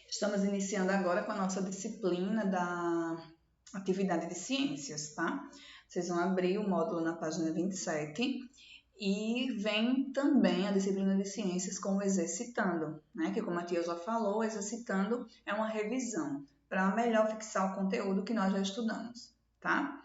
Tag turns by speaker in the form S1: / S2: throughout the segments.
S1: Estamos iniciando agora com a nossa disciplina da atividade de ciências, tá? Vocês vão abrir o módulo na página 27 e vem também a disciplina de ciências com o exercitando, né? Que como a tia já falou, exercitando é uma revisão para melhor fixar o conteúdo que nós já estudamos, tá?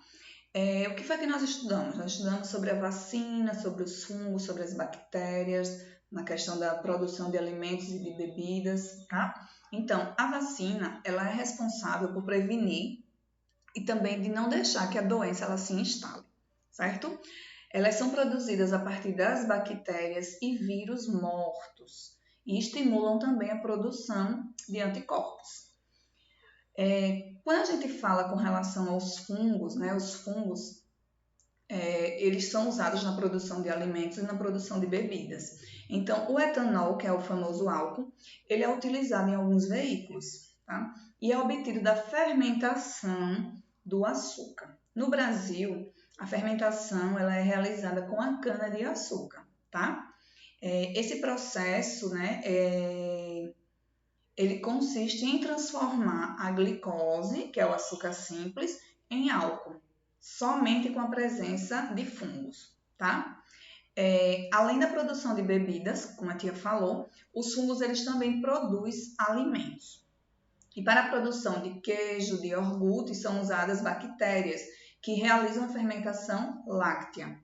S1: O que foi que nós estudamos? Nós estudamos sobre a vacina, sobre os fungos, sobre as bactérias, na questão da produção de alimentos e de bebidas, tá? Então, a vacina, ela é responsável por prevenir e também de não deixar que a doença ela se instale, certo? Elas são produzidas a partir das bactérias e vírus mortos e estimulam também a produção de anticorpos. Quando a gente fala com relação aos fungos, né, os fungos, eles são usados na produção de alimentos e na produção de bebidas. Então, o etanol, que é o famoso álcool, ele é utilizado em alguns veículos, tá? E é obtido da fermentação do açúcar. No Brasil, a fermentação ela é realizada com a cana-de-açúcar, tá? Esse processo, né, ele consiste em transformar a glicose, que é o açúcar simples, em álcool, somente com a presença de fungos, tá? Além da produção de bebidas, como a tia falou, os fungos eles também produzem alimentos. E para a produção de queijo, de iogurte, são usadas bactérias que realizam a fermentação láctea.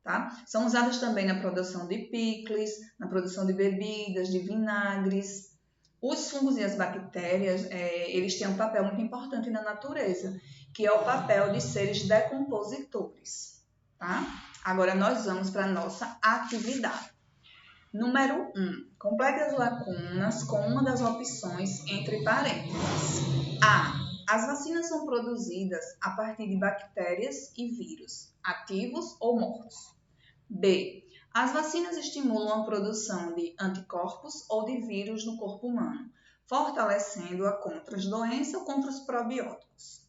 S1: Tá? São usadas também na produção de picles, na produção de bebidas, de vinagres. Os fungos e as bactérias, eles têm um papel muito importante na natureza, que é o papel de seres decompositores. Tá? Agora nós vamos para a nossa atividade. Número 1. Complete as lacunas com uma das opções entre parênteses. A. As vacinas são produzidas a partir de bactérias e vírus, ativos ou mortos. B. As vacinas estimulam a produção de anticorpos ou de vírus no corpo humano, fortalecendo-a contra as doenças ou contra os probióticos.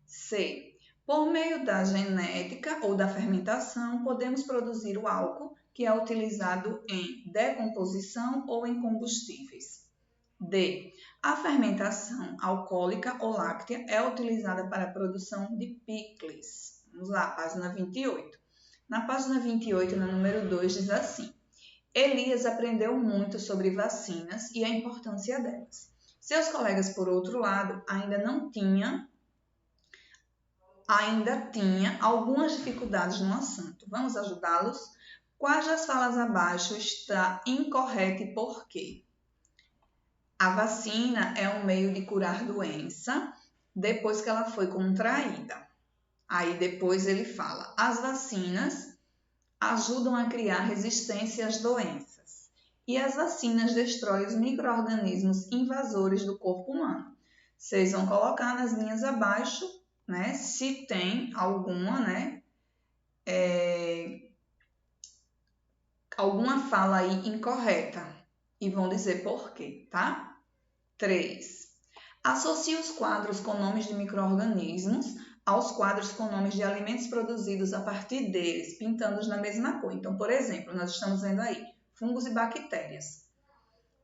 S1: C. Por meio da genética ou da fermentação, podemos produzir o álcool, que é utilizado em decomposição ou em combustíveis. D. A fermentação alcoólica ou láctea é utilizada para a produção de picles. Vamos lá, página 28. Na página 28, no número 2, diz assim: Elias aprendeu muito sobre vacinas e a importância delas. Seus colegas, por outro lado, ainda tinha algumas dificuldades no assunto. Vamos ajudá-los? Quais das falas abaixo está incorreta e por quê? A vacina é um meio de curar doença depois que ela foi contraída. Aí depois ele fala, as vacinas ajudam a criar resistência às doenças. E as vacinas destroem os micro-organismos invasores do corpo humano. Vocês vão colocar nas linhas abaixo, né, se tem alguma, né, alguma fala aí incorreta. E vão dizer por quê, tá? 3. Associe os quadros com nomes de micro-organismos aos quadros com nomes de alimentos produzidos a partir deles, pintando-os na mesma cor. Então, por exemplo, nós estamos vendo aí fungos e bactérias.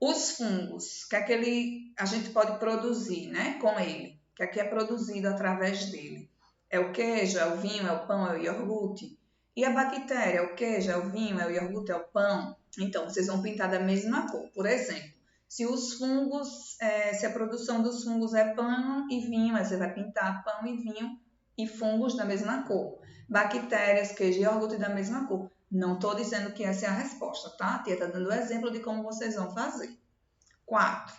S1: Os fungos, que é que a gente pode produzir, né, com ele, que aqui é produzido através dele. É o queijo, é o vinho, é o pão, é o iogurte. E a bactéria, é o queijo, é o vinho, é o iogurte, é o pão. Então, vocês vão pintar da mesma cor. Por exemplo, se os fungos, se a produção dos fungos é pão e vinho, aí você vai pintar pão e vinho e fungos da mesma cor. Bactérias, queijo e iogurte da mesma cor. Não estou dizendo que essa é a resposta, tá? A tia está dando exemplo de como vocês vão fazer. 4.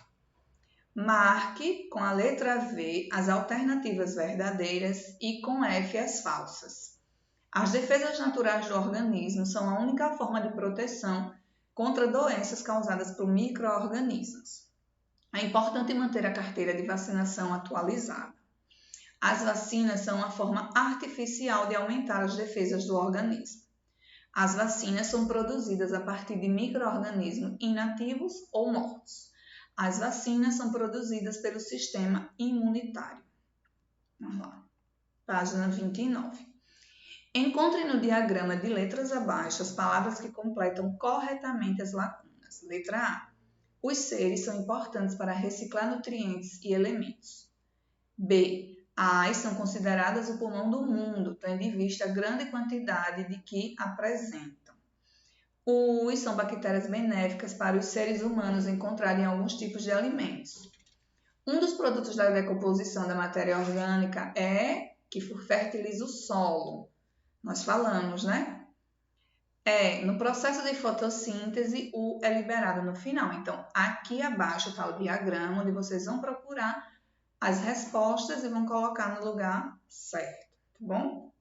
S1: Marque com a letra V as alternativas verdadeiras e com F as falsas. As defesas naturais do organismo são a única forma de proteção contra doenças causadas por micro-organismos. É importante manter a carteira de vacinação atualizada. As vacinas são uma forma artificial de aumentar as defesas do organismo. As vacinas são produzidas a partir de micro-organismos inativos ou mortos. As vacinas são produzidas pelo sistema imunitário. Vamos lá. Página 29. Encontre no diagrama de letras abaixo as palavras que completam corretamente as lacunas. Letra A. Os seres são importantes para reciclar nutrientes e elementos. B. As são consideradas o pulmão do mundo, tendo em vista a grande quantidade de que apresentam. Os são bactérias benéficas para os seres humanos encontrarem alguns tipos de alimentos. Um dos produtos da decomposição da matéria orgânica é que fertiliza o solo. Nós falamos, né? No processo de fotossíntese, o é liberado no final. Então, aqui abaixo está o diagrama, onde vocês vão procurar as respostas e vão colocar no lugar certo, tá bom?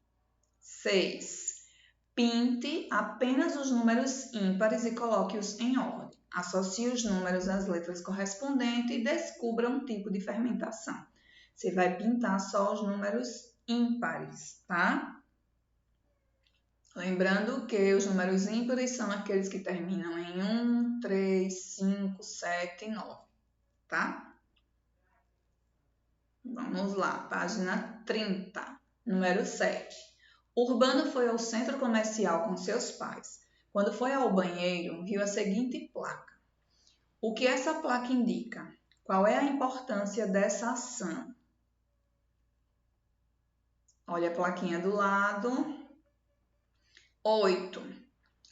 S1: 6. Pinte apenas os números ímpares e coloque-os em ordem. Associe os números às letras correspondentes e descubra um tipo de fermentação. Você vai pintar só os números ímpares, tá? Lembrando que os números ímpares são aqueles que terminam em 1, 3, 5, 7 e 9, tá? Vamos lá, página 30, número 7. Urbano foi ao centro comercial com seus pais. Quando foi ao banheiro, viu a seguinte placa. O que essa placa indica? Qual é a importância dessa ação? Olha a plaquinha do lado. 8.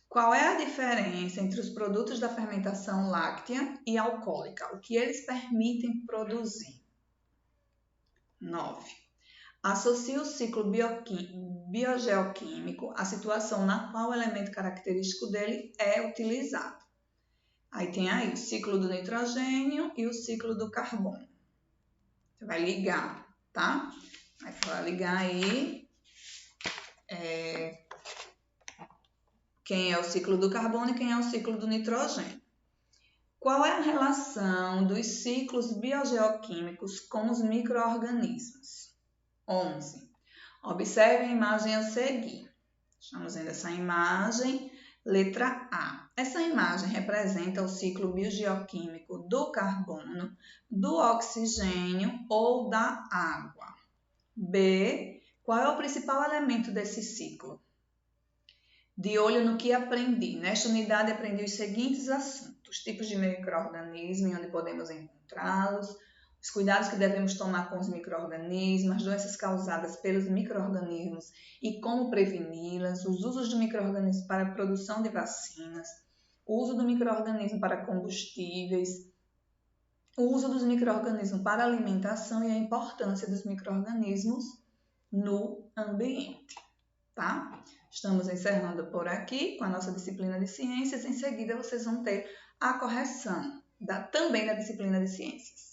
S1: Qual é a diferença entre os produtos da fermentação láctea e alcoólica? O que eles permitem produzir? 9. Associe o ciclo biogeoquímico à situação na qual o elemento característico dele é utilizado. Aí tem aí o ciclo do nitrogênio e o ciclo do carbono. Você vai ligar, tá? Aí você vai ligar aí quem é o ciclo do carbono e quem é o ciclo do nitrogênio. Qual é a relação dos ciclos biogeoquímicos com os micro-organismos? 11. Observe a imagem a seguir. Estamos vendo essa imagem. Letra A. Essa imagem representa o ciclo biogeoquímico do carbono, do oxigênio ou da água. B. Qual é o principal elemento desse ciclo? De olho no que aprendi. Nesta unidade aprendi os seguintes assuntos: tipos de micro-organismos e onde podemos encontrá-los, os cuidados que devemos tomar com os micro-organismos, as doenças causadas pelos micro-organismos e como preveni-las, os usos do micro-organismo para a produção de vacinas, o uso do micro-organismo para combustíveis, o uso dos micro-organismos para alimentação e a importância dos micro-organismos no ambiente, tá? Estamos encerrando por aqui com a nossa disciplina de ciências. Em seguida, vocês vão ter a correção também da disciplina de ciências.